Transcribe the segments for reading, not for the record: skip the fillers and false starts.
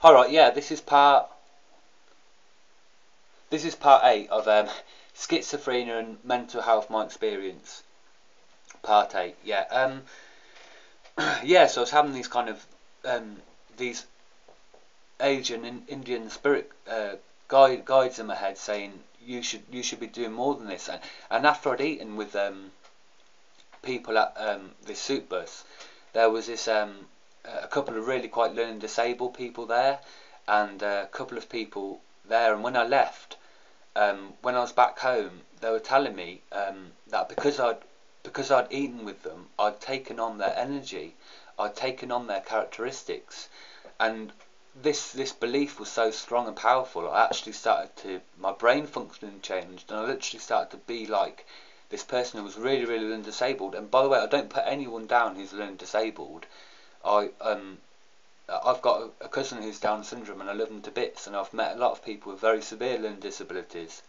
Alright, yeah, this is part 8 of Schizophrenia and Mental Health, My Experience. Part 8, yeah. Yeah, so I was having these kind of, these Asian and Indian spirit guides in my head saying, you should be doing more than this. And after I'd eaten with people at this soup bus, there was this a couple of really quite learning disabled people there, and a couple of people there. And when I left, when I was back home, they were telling me that because I'd eaten with them, I'd taken on their energy, I'd taken on their characteristics, and this belief was so strong and powerful. I actually my brain functioning changed, and I literally started to be like this person who was really, really learning disabled. And by the way, I don't put anyone down who's learning disabled. I've got a cousin who's Down syndrome, and I love him to bits, and I've met a lot of people with very severe learning disabilities,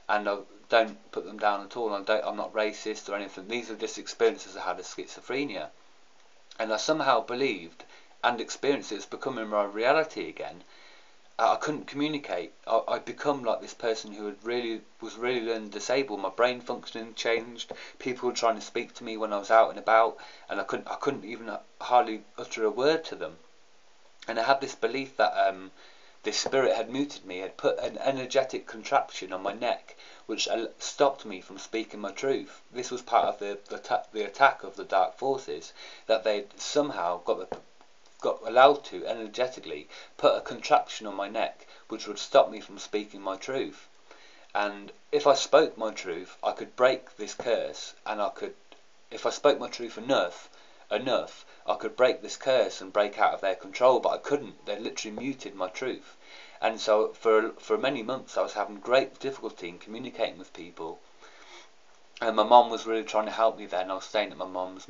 and I don't put them down at all. I'm not racist or anything. These are just experiences I had of schizophrenia, and I somehow believed and experienced it as becoming my reality again. I couldn't communicate. I'd become like this person who was really learning disabled. My brain functioning changed. People were trying to speak to me when I was out and about, and I couldn't even hardly utter a word to them. And I had this belief that this spirit had muted me, had put an energetic contraption on my neck, which stopped me from speaking my truth. This was part of the attack of the dark forces, that they'd somehow got allowed to energetically put a contraption on my neck which would stop me from speaking my truth. And if I spoke my truth, I could break this curse, and if I spoke my truth enough, I could break this curse and break out of their control. But I couldn't. They literally muted my truth. And so for many months I was having great difficulty in communicating with people. And my mum was really trying to help me then. I was staying at my mum's.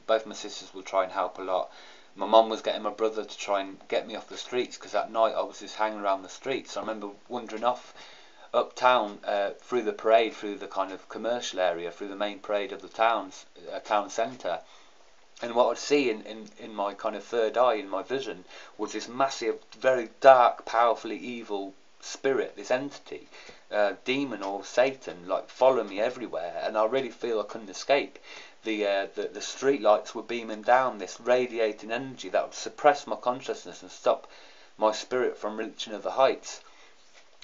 Both my sisters would try and help a lot. My mum was getting my brother to try and get me off the streets, because at night I was just hanging around the streets. I remember wandering off uptown through the parade, through the kind of commercial area, through the main parade of the town centre. And what I'd see in my kind of third eye, in my vision, was this massive, very dark, powerfully evil spirit, this entity, demon or Satan, like following me everywhere. And I really feel I couldn't escape. The street lights were beaming down this radiating energy that would suppress my consciousness and stop my spirit from reaching other heights.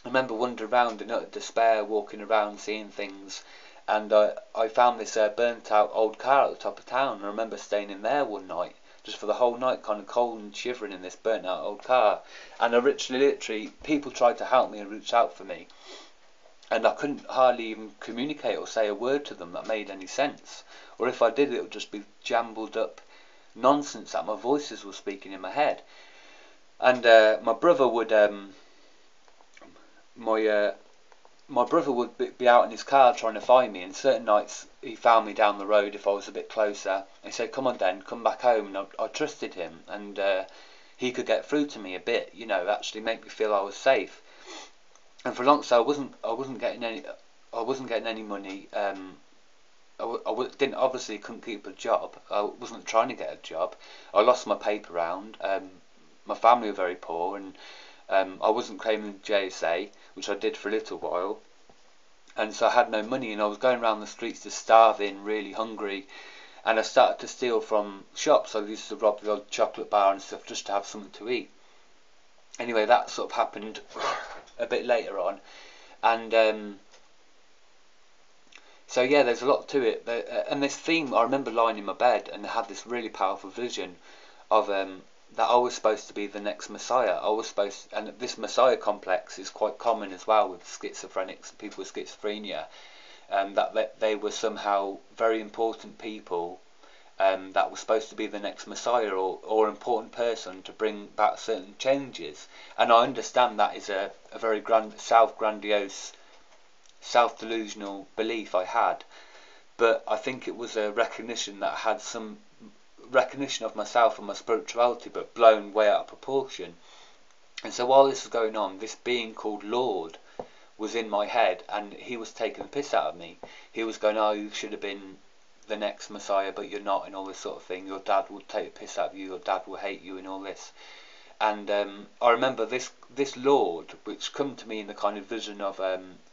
I remember wandering around in utter despair, walking around, seeing things, and I found this burnt out old car at the top of town. And I remember staying in there one night, just for the whole night, kind of cold and shivering in this burnt out old car. And I literally, people tried to help me and reach out for me, and I couldn't hardly even communicate or say a word to them that made any sense. Or if I did, it would just be jumbled up nonsense that my voices were speaking in my head. And my brother would my brother would be out in his car trying to find me, and certain nights he found me down the road if I was a bit closer. He said, "Come on, Dan, come back home." And I trusted him, and he could get through to me a bit, actually make me feel I was safe. And for long, so I wasn't getting any money. Couldn't keep a job. I wasn't trying to get a job. I lost my paper round. My family were very poor, and I wasn't claiming JSA, which I did for a little while. And so I had no money, and I was going around the streets just starving, really hungry. And I started to steal from shops. I used to rob the odd chocolate bar and stuff just to have something to eat. Anyway, that sort of happened a bit later on, and so yeah, there's a lot to it. And this theme, I remember lying in my bed and I had this really powerful vision of that I was supposed to be the next Messiah. And this Messiah complex is quite common as well with schizophrenics, people with schizophrenia, that they were somehow very important people, that was supposed to be the next Messiah or important person to bring back certain changes. And I understand that is a very self-grandiose, self-delusional belief I had, but I think it was a recognition that I had some recognition of myself and my spirituality, but blown way out of proportion. And so while this was going on, this being called Lord was in my head, and he was taking the piss out of me. He was going, "Oh, you should have been the next Messiah, but you're not," and all this sort of thing. "Your dad will take the piss out of you, your dad will hate you," and all this. And I remember this Lord, which come to me in the kind of vision of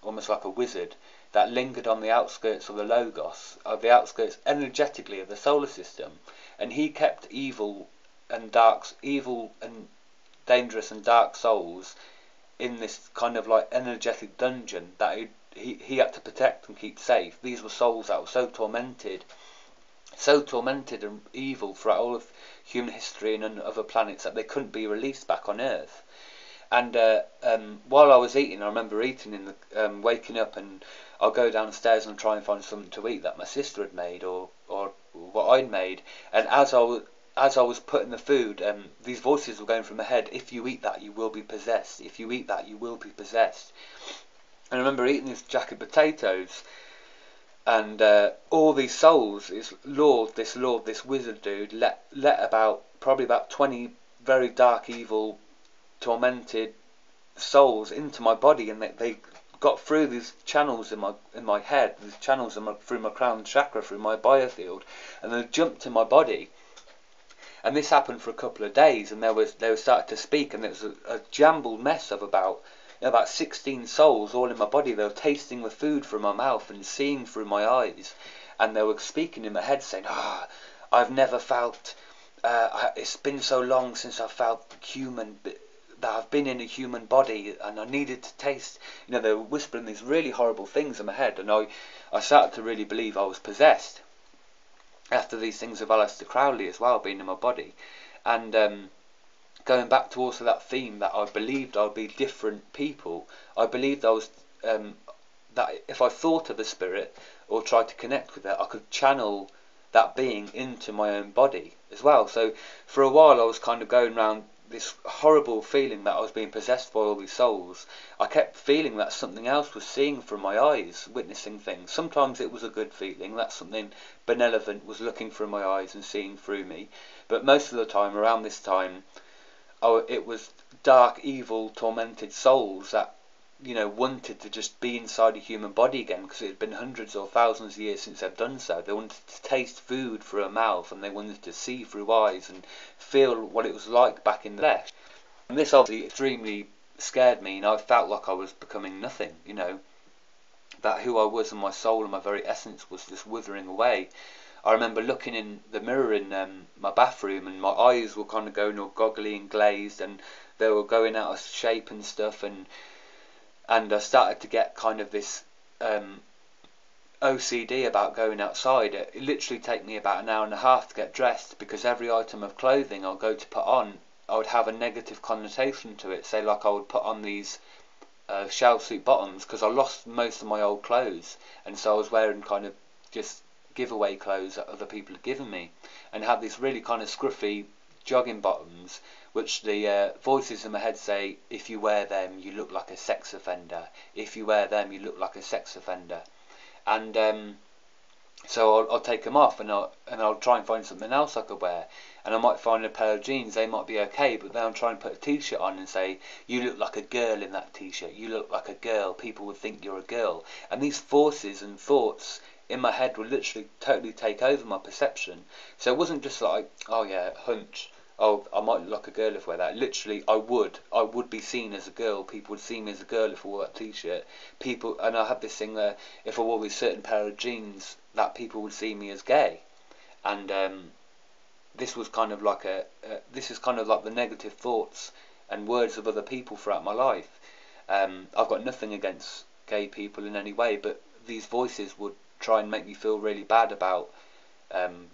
almost like a wizard, that lingered on the outskirts of the Logos, of the outskirts energetically of the solar system, and he kept evil and dangerous and dark souls in this kind of like energetic dungeon that he had to protect and keep safe. These were souls that were so tormented and evil throughout all of human history and on other planets that they couldn't be released back on Earth. And while I was eating, I remember eating in the waking up, and I'll go downstairs and try and find something to eat that my sister had made or what I'd made. And as I was putting the food, these voices were going through my head: if you eat that, you will be possessed. If you eat that, you will be possessed. And I remember eating this jack of potatoes, and all these souls, this wizard dude, let probably about 20 very dark, evil, tormented souls into my body, and they got through these channels in my head, these channels through my crown chakra, through my biofield, and they jumped in my body. And this happened for a couple of days, and they were starting to speak, and it was a jumbled mess of about 16 souls all in my body. They were tasting the food from my mouth and seeing through my eyes, and they were speaking in my head, saying, I've never felt, it's been so long since I felt human, that I've been in a human body, and I needed to taste. They were whispering these really horrible things in my head, and I started to really believe I was possessed after these things of Aleister Crowley as well being in my body. And going back to also that theme that I believed I'd be different people. I believed I was that if I thought of a spirit or tried to connect with it, I could channel that being into my own body as well. So for a while I was kind of going around this horrible feeling that I was being possessed by all these souls. I kept feeling that something else was seeing through my eyes, witnessing things. Sometimes it was a good feeling, that something benevolent was looking through my eyes and seeing through me. But most of the time, around this time, it was dark, evil, tormented souls that wanted to just be inside a human body again, because it had been hundreds or thousands of years since they've done so. They wanted to taste food through a mouth, and they wanted to see through eyes and feel what it was like back in the flesh. And this obviously extremely scared me, and I felt like I was becoming nothing, that who I was and my soul and my very essence was just withering away. I remember looking in the mirror in my bathroom, and my eyes were kind of going all goggly and glazed, and they were going out of shape and stuff, and I started to get kind of this OCD about going outside. It literally take me about an hour and a half to get dressed, because every item of clothing I'll go to put on, I would have a negative connotation to it. Say like I would put on these shell suit bottoms, because I lost most of my old clothes, and so I was wearing kind of just giveaway clothes that other people had given me, and had these really kind of scruffy jogging bottoms, which the voices in my head say, if you wear them you look like a sex offender, if you wear them you look like a sex offender. And so I'll take them off, and I'll try and find something else I could wear, and I might find a pair of jeans, they might be okay, but then I'll try and put a t-shirt on and say, you look like a girl in that t-shirt, you look like a girl, people would think you're a girl. And these forces and thoughts in my head would literally totally take over my perception. So it wasn't just like, oh yeah, hunch, oh I might look like a girl if I wear that. Literally I would be seen as a girl. People would see me as a girl if I wore that t-shirt. And I had this thing there, if I wore this certain pair of jeans, that people would see me as gay. And this was kind of like this is kind of like the negative thoughts and words of other people throughout my life. I've got nothing against gay people in any way, but these voices would try and make me feel really bad about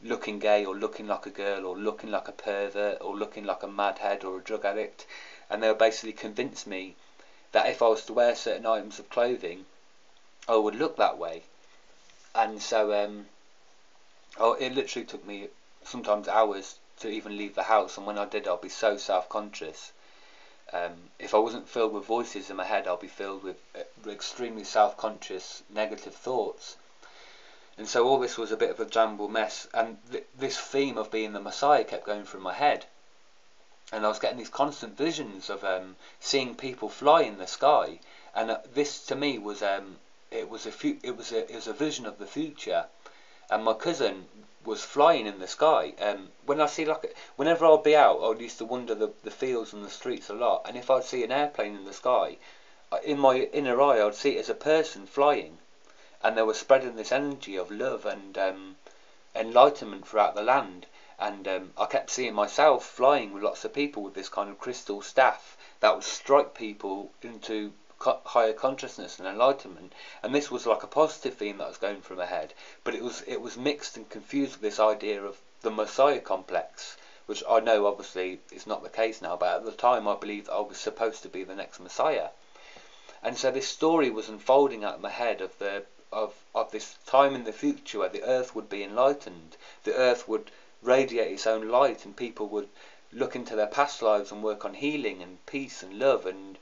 looking gay, or looking like a girl, or looking like a pervert, or looking like a madhead or a drug addict. And they would basically convince me that if I was to wear certain items of clothing, I would look that way. And so it literally took me sometimes hours to even leave the house, and when I did I'd be so self-conscious. If I wasn't filled with voices in my head, I'll be filled with extremely self-conscious negative thoughts. And so all this was a bit of a jumble mess, and this theme of being the Messiah kept going through my head, and I was getting these constant visions of seeing people fly in the sky, and this to me was it was a vision of the future. And my cousin, was flying in the sky. When I see whenever I'd be out, I used to wander the fields and the streets a lot, and if I'd see an airplane in the sky, in my inner eye I'd see it as a person flying, and they were spreading this energy of love and enlightenment throughout the land. And I kept seeing myself flying with lots of people with this kind of crystal staff that would strike people into higher consciousness and enlightenment. And this was like a positive theme that was going through my head, but it was mixed and confused with this idea of the Messiah complex, which I know obviously is not the case now, but at the time I believed I was supposed to be the next Messiah. And so this story was unfolding out of my head of this time in the future where the earth would be enlightened, the earth would radiate its own light, and people would look into their past lives and work on healing and peace and love, and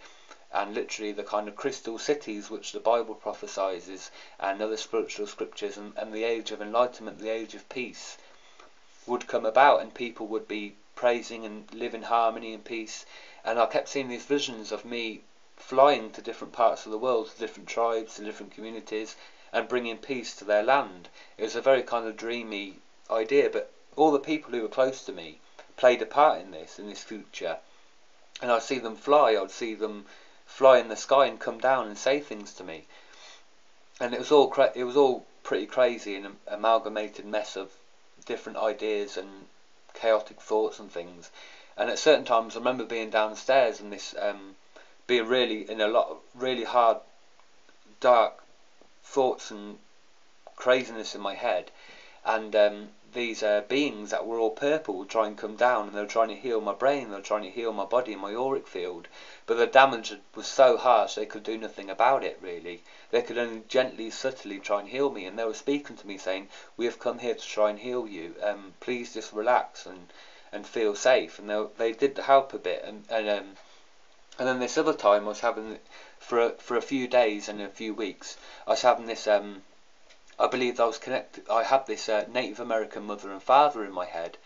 literally the kind of crystal cities which the Bible prophesies and other spiritual scriptures, and the age of enlightenment, the age of peace would come about, and people would be praising and live in harmony and peace. And I kept seeing these visions of me flying to different parts of the world, to different tribes, to different communities, and bringing peace to their land. It was a very kind of dreamy idea, but all the people who were close to me played a part in this future. And I'd see them fly, I'd see them fly in the sky and come down and say things to me. And it was all pretty crazy, and an amalgamated mess of different ideas and chaotic thoughts and things. And at certain times I remember being downstairs and this being really in a lot of really hard, dark thoughts and craziness in my head, and these beings that were all purple would try and come down, and they were trying to heal my brain, they were trying to heal my body and my auric field, but the damage was so harsh they could do nothing about it really. They could only gently, subtly try and heal me, and they were speaking to me saying, "We have come here to try and heal you, please just relax and feel safe." And they did help a bit, and then this other time I was having, for a few days and a few weeks, I was having this I believed I was connected. I had this Native American mother and father in my head,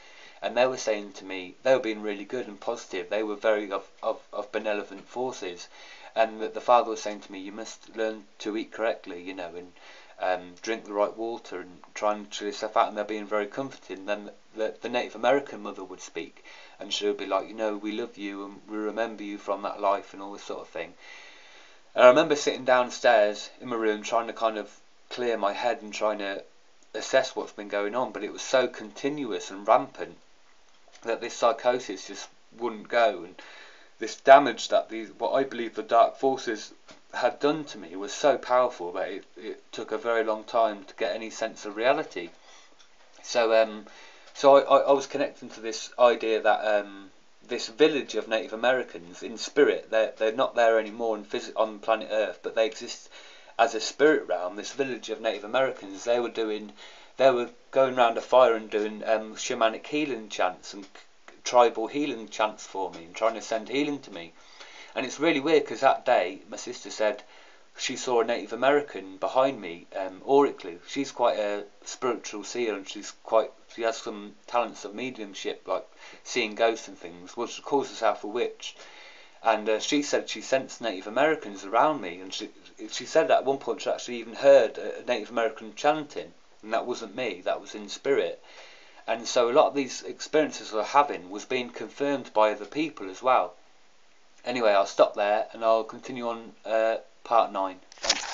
and they were saying to me, they were being really good and positive. They were very of benevolent forces, and the father was saying to me, "You must learn to eat correctly, you know, and drink the right water, and try and chill yourself out." And they're being very comforting. And then the Native American mother would speak, and she would be like, "You know, we love you and we remember you from that life," and all this sort of thing. And I remember sitting downstairs in my room trying to kind of clear my head and trying to assess what's been going on, but it was so continuous and rampant that this psychosis just wouldn't go, and this damage that what I believe the dark forces had done to me was so powerful that it took a very long time to get any sense of reality. So I was connecting to this idea that this village of Native Americans in spirit, they're not there anymore on planet Earth, but they exist as a spirit realm. This village of Native Americans, they were going around a fire and doing shamanic healing chants and tribal healing chants for me, and trying to send healing to me. And it's really weird because that day my sister said she saw a Native American behind me aurically. She's quite a spiritual seer, and she has some talents of mediumship, like seeing ghosts and things, which calls herself a witch. And she said she sensed Native Americans around me, and she said that at one point she actually even heard a Native American chanting, and that wasn't me, that was in spirit. And so a lot of these experiences I was having was being confirmed by other people as well. Anyway, I'll stop there and I'll continue on part 9. Thank you.